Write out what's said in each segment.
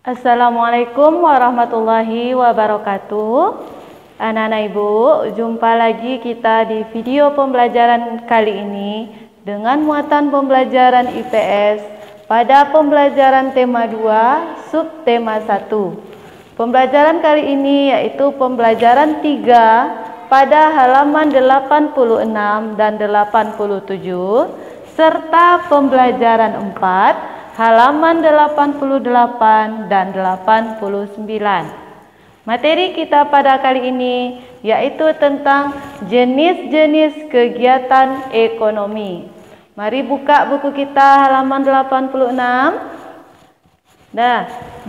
Assalamualaikum warahmatullahi wabarakatuh. Anak-anak ibu, jumpa lagi kita di video pembelajaran kali ini dengan muatan pembelajaran IPS pada pembelajaran tema 2, subtema 1. Pembelajaran kali ini yaitu pembelajaran 3 pada halaman 86 dan 87 serta pembelajaran 4 halaman 88 dan 89. Materi kita pada kali ini yaitu tentang jenis-jenis kegiatan ekonomi. Mari buka buku kita halaman 86. Nah,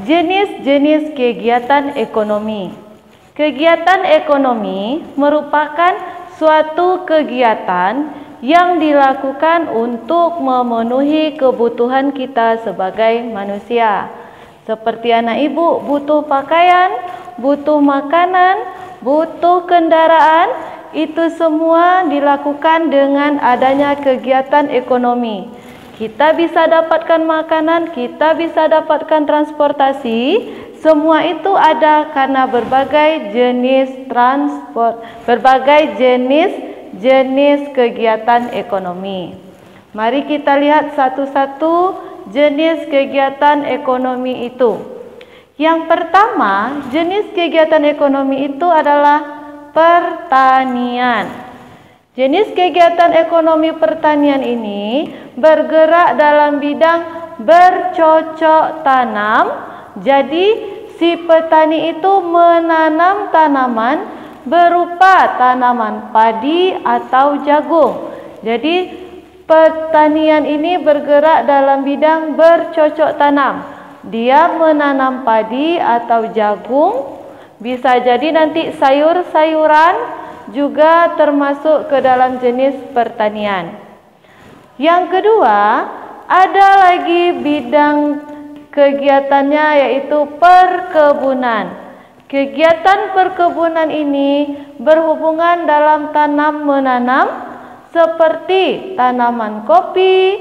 jenis-jenis kegiatan ekonomi. Kegiatan ekonomi merupakan suatu kegiatan yang dilakukan untuk memenuhi kebutuhan kita sebagai manusia. Seperti anak ibu butuh pakaian, butuh makanan, butuh kendaraan, itu semua dilakukan dengan adanya kegiatan ekonomi. Kita bisa dapatkan makanan, kita bisa dapatkan transportasi, semua itu ada karena berbagai jenis jenis kegiatan ekonomi. Mari kita lihat satu-satu jenis kegiatan ekonomi itu. Yang pertama, jenis kegiatan ekonomi itu adalah pertanian. Jenis kegiatan ekonomi pertanian ini bergerak dalam bidang bercocok tanam. Jadi, si petani itu menanam tanaman berupa tanaman padi atau jagung. Jadi pertanian ini bergerak dalam bidang bercocok tanam. Dia menanam padi atau jagung, bisa jadi nanti sayur-sayuran juga termasuk ke dalam jenis pertanian. Yang kedua, ada lagi bidang kegiatannya yaitu perkebunan. Kegiatan perkebunan ini berhubungan dalam tanam menanam seperti tanaman kopi,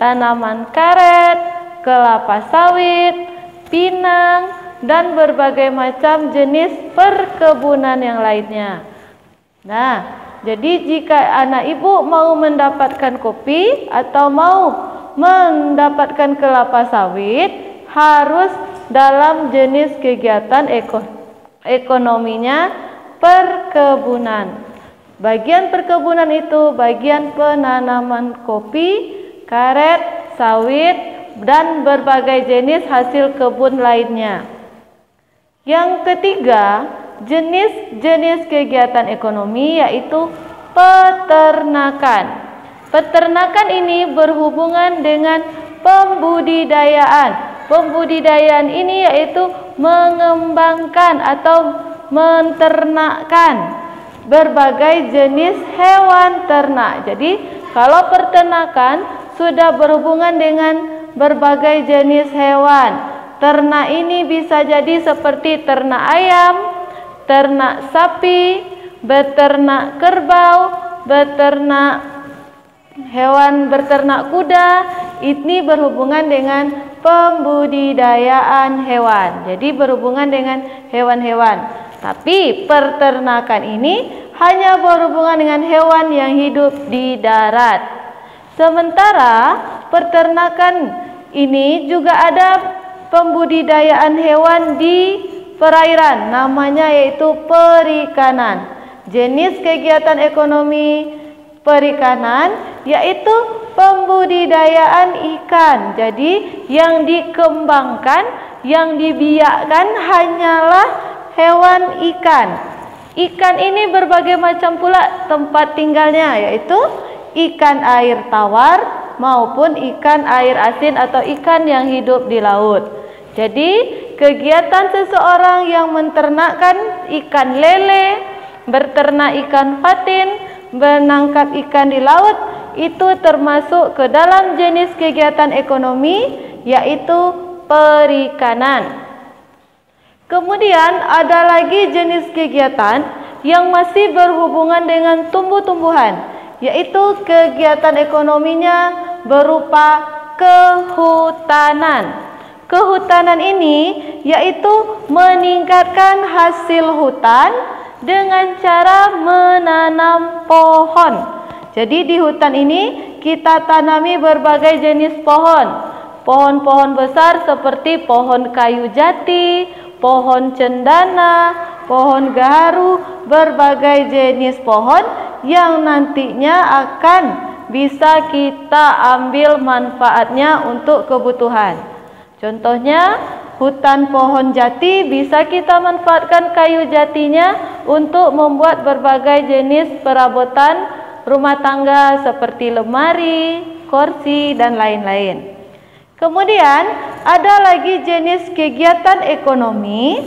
tanaman karet, kelapa sawit, pinang, dan berbagai macam jenis perkebunan yang lainnya. Nah, jadi jika anak ibu mau mendapatkan kopi atau mau mendapatkan kelapa sawit, harus dalam jenis kegiatan ekonominya perkebunan. Bagian perkebunan itu bagian penanaman kopi, karet, sawit, dan berbagai jenis hasil kebun lainnya. Yang ketiga, jenis-jenis kegiatan ekonomi yaitu peternakan. Peternakan ini berhubungan dengan pembudidayaan. Pembudidayaan ini yaitu mengembangkan atau menternakkan berbagai jenis hewan ternak. Jadi kalau peternakan sudah berhubungan dengan berbagai jenis hewan. Ternak ini bisa jadi seperti ternak ayam, ternak sapi, beternak kerbau, beternak kuda. Ini berhubungan dengan pembudidayaan hewan. Jadi berhubungan dengan hewan-hewan. Tapi peternakan ini hanya berhubungan dengan hewan yang hidup di darat. Sementara peternakan ini juga ada pembudidayaan hewan di perairan, namanya yaitu perikanan. Jenis kegiatan ekonomi perikanan yaitu pembudidayaan ikan. Jadi yang dikembangkan, yang dibiakkan hanyalah hewan ikan. Ikan ini berbagai macam pula tempat tinggalnya, yaitu ikan air tawar maupun ikan air asin atau ikan yang hidup di laut. Jadi kegiatan seseorang yang menternakkan ikan lele, berternak ikan patin, menangkap ikan di laut, itu termasuk ke dalam jenis kegiatan ekonomi yaitu perikanan. Kemudian ada lagi jenis kegiatan yang masih berhubungan dengan tumbuh-tumbuhan, yaitu kegiatan ekonominya berupa kehutanan. Kehutanan ini yaitu meningkatkan hasil hutan dengan cara menanam pohon. Jadi di hutan ini kita tanami berbagai jenis pohon. Pohon-pohon besar seperti pohon kayu jati, pohon cendana, pohon gaharu, berbagai jenis pohon yang nantinya akan bisa kita ambil manfaatnya untuk kebutuhan. Contohnya, hutan pohon jati bisa kita manfaatkan kayu jatinya untuk membuat berbagai jenis perabotan rumah tangga seperti lemari, kursi, dan lain-lain. Kemudian, ada lagi jenis kegiatan ekonomi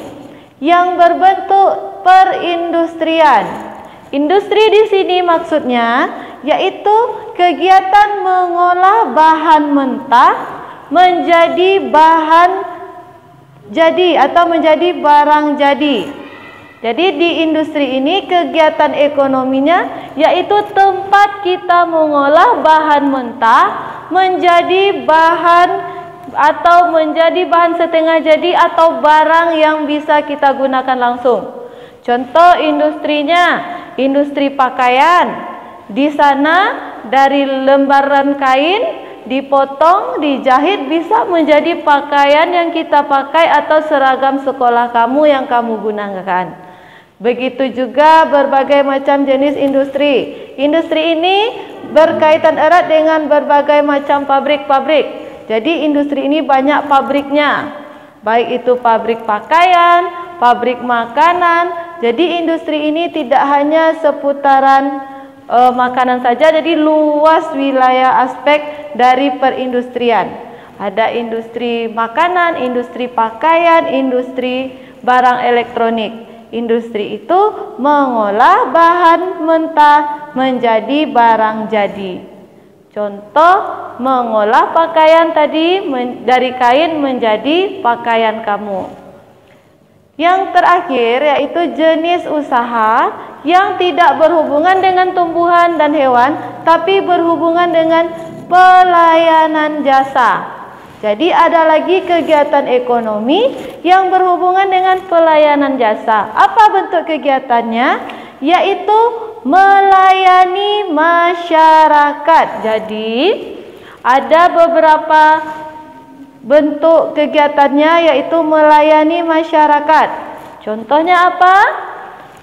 yang berbentuk perindustrian. Industri di sini maksudnya yaitu kegiatan mengolah bahan mentah menjadi bahan jadi atau menjadi barang jadi. Jadi di industri ini kegiatan ekonominya yaitu tempat kita mengolah bahan mentah menjadi bahan atau menjadi bahan setengah jadi atau barang yang bisa kita gunakan langsung. Contoh industrinya, industri pakaian. Di sana dari lembaran kain dipotong, dijahit bisa menjadi pakaian yang kita pakai atau seragam sekolah kamu yang kamu gunakan. Begitu juga berbagai macam jenis industri. Industri ini berkaitan erat dengan berbagai macam pabrik-pabrik. Jadi industri ini banyak pabriknya. Baik itu pabrik pakaian, pabrik makanan. Jadi industri ini tidak hanya seputaran makanan saja, jadi luas wilayah aspek dari perindustrian. Ada industri makanan, industri pakaian, industri barang elektronik. Industri itu mengolah bahan mentah menjadi barang jadi. Contoh, mengolah pakaian tadi dari kain menjadi pakaian kamu. Yang terakhir yaitu jenis usaha yang tidak berhubungan dengan tumbuhan dan hewan, tapi berhubungan dengan pelayanan jasa. Jadi ada lagi kegiatan ekonomi yang berhubungan dengan pelayanan jasa. Apa bentuk kegiatannya? Yaitu melayani masyarakat. Jadi ada beberapa bentuk kegiatannya yaitu melayani masyarakat. Contohnya apa?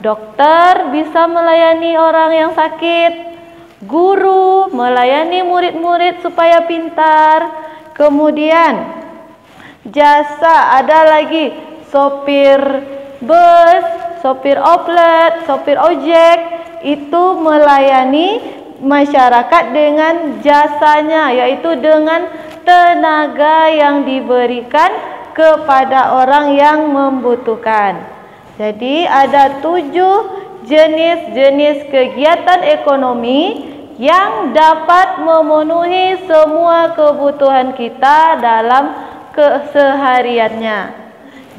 Dokter bisa melayani orang yang sakit, guru melayani murid-murid supaya pintar. Kemudian jasa ada lagi sopir bus, sopir oplet, sopir ojek, itu melayani masyarakat dengan jasanya, yaitu dengan tenaga yang diberikan kepada orang yang membutuhkan. Jadi ada 7 jenis-jenis kegiatan ekonomi yang dapat memenuhi semua kebutuhan kita dalam kesehariannya.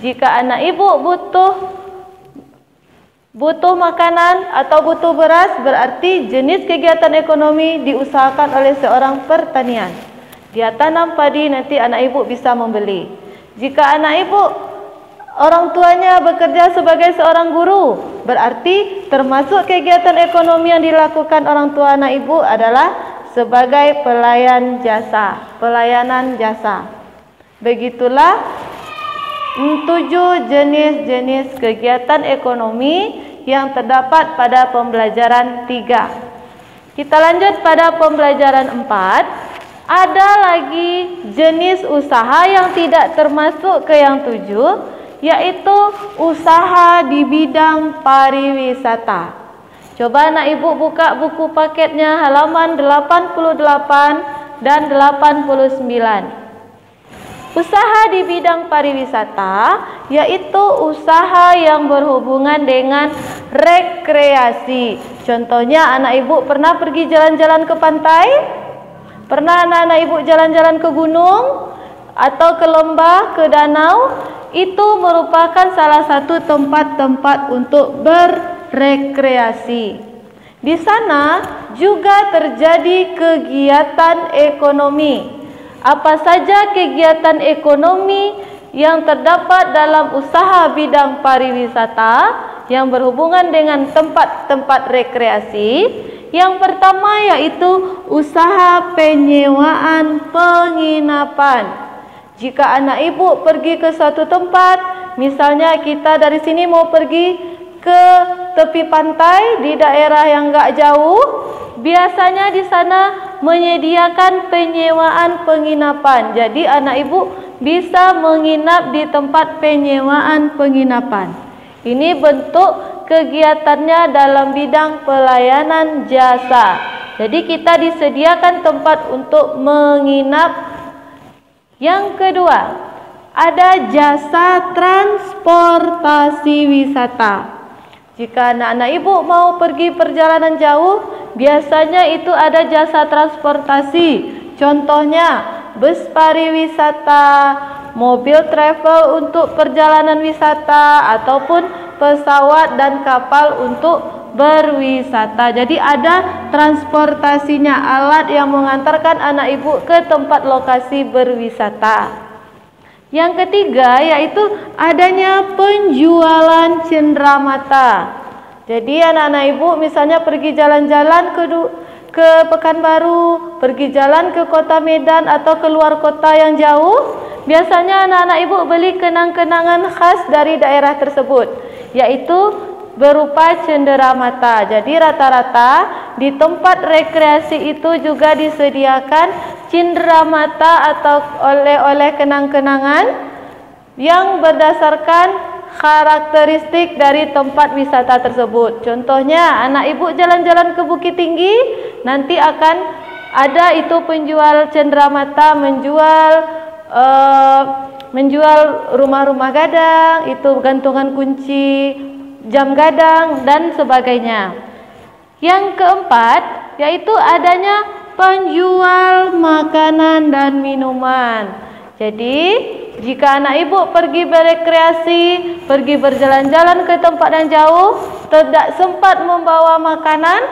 Jika anak ibu butuh makanan atau butuh beras, berarti jenis kegiatan ekonomi diusahakan oleh seorang pertanian. Dia tanam padi, nanti anak ibu bisa membeli. Jika anak ibu orang tuanya bekerja sebagai seorang guru, berarti termasuk kegiatan ekonomi yang dilakukan orang tua anak ibu adalah sebagai pelayan jasa, pelayanan jasa. Begitulah 7 jenis-jenis kegiatan ekonomi yang terdapat pada pembelajaran 3. Kita lanjut pada pembelajaran 4. Ada lagi jenis usaha yang tidak termasuk ke yang 7, yaitu usaha di bidang pariwisata. Coba anak ibu buka buku paketnya halaman 88 dan 89. Usaha di bidang pariwisata yaitu usaha yang berhubungan dengan rekreasi. Contohnya anak ibu pernah pergi jalan-jalan ke pantai? Pernah anak-anak ibu jalan-jalan ke gunung? Atau ke lembah, ke danau? Itu merupakan salah satu tempat-tempat untuk berrekreasi. Di sana juga terjadi kegiatan ekonomi. apa saja kegiatan ekonomi yang terdapat dalam usaha bidang pariwisata yang berhubungan dengan tempat-tempat rekreasi. Yang pertama yaitu usaha penyewaan penginapan. Jika anak ibu pergi ke suatu tempat, misalnya kita dari sini mau pergi ke tepi pantai di daerah yang enggak jauh, biasanya di sana menyediakan penyewaan penginapan. Jadi anak ibu bisa menginap di tempat penyewaan penginapan. Ini bentuk kegiatannya dalam bidang pelayanan jasa. Jadi kita disediakan tempat untuk menginap. Yang kedua, ada jasa transportasi wisata. Jika anak-anak ibu mau pergi perjalanan jauh, biasanya itu ada jasa transportasi. Contohnya, bus pariwisata, mobil travel untuk perjalanan wisata, ataupun pesawat dan kapal untuk berwisata. Jadi ada transportasinya, alat yang mengantarkan anak ibu ke tempat lokasi berwisata. Yang ketiga yaitu adanya penjualan cenderamata. Jadi anak-anak ibu misalnya pergi jalan-jalan ke Pekanbaru, pergi jalan ke kota Medan atau keluar kota yang jauh, biasanya anak-anak ibu beli kenang-kenangan khas dari daerah tersebut, yaitu berupa cenderamata. Jadi rata-rata di tempat rekreasi itu juga disediakan cenderamata atau oleh-oleh kenang-kenangan yang berdasarkan karakteristik dari tempat wisata tersebut. Contohnya, anak ibu jalan-jalan ke Bukit Tinggi, nanti akan ada itu penjual cenderamata menjual rumah-rumah gadang, itu gantungan kunci, jam gadang dan sebagainya. Yang keempat yaitu adanya penjual makanan dan minuman. Jadi jika anak ibu pergi berekreasi, pergi berjalan-jalan ke tempat yang jauh, tidak sempat membawa makanan,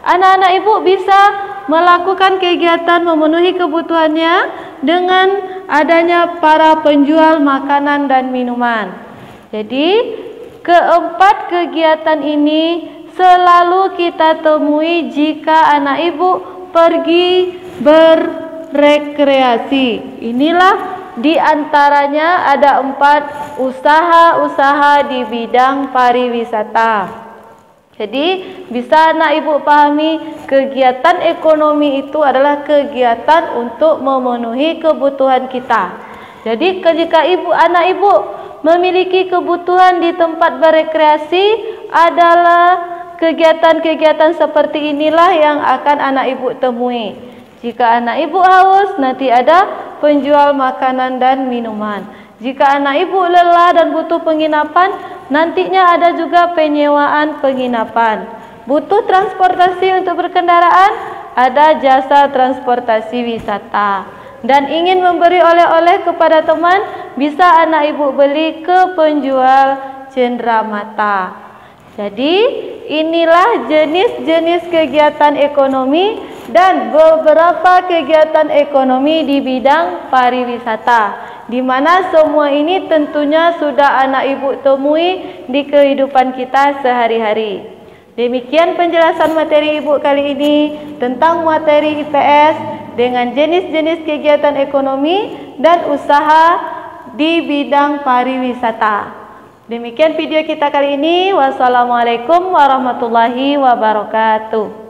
anak-anak ibu bisa melakukan kegiatan memenuhi kebutuhannya dengan adanya para penjual makanan dan minuman. Jadi keempat kegiatan ini selalu kita temui jika anak ibu pergi berrekreasi. Inilah diantaranya ada 4 usaha-usaha di bidang pariwisata. Jadi bisa anak ibu pahami, kegiatan ekonomi itu adalah kegiatan untuk memenuhi kebutuhan kita. Jadi jika anak ibu memiliki kebutuhan di tempat berekreasi, adalah kegiatan-kegiatan seperti inilah yang akan anak ibu temui. Jika anak ibu haus, nanti ada penjual makanan dan minuman. Jika anak ibu lelah dan butuh penginapan, nantinya ada juga penyewaan penginapan. Butuh transportasi untuk berkendaraan, ada jasa transportasi wisata. Dan ingin memberi oleh-oleh kepada teman, bisa anak ibu beli ke penjual cenderamata. Jadi inilah jenis-jenis kegiatan ekonomi dan beberapa kegiatan ekonomi di bidang pariwisata, di mana semua ini tentunya sudah anak ibu temui di kehidupan kita sehari-hari. Demikian penjelasan materi ibu kali ini tentang materi IPS dengan jenis-jenis kegiatan ekonomi dan usaha di bidang pariwisata. Demikian video kita kali ini. Wassalamualaikum warahmatullahi wabarakatuh.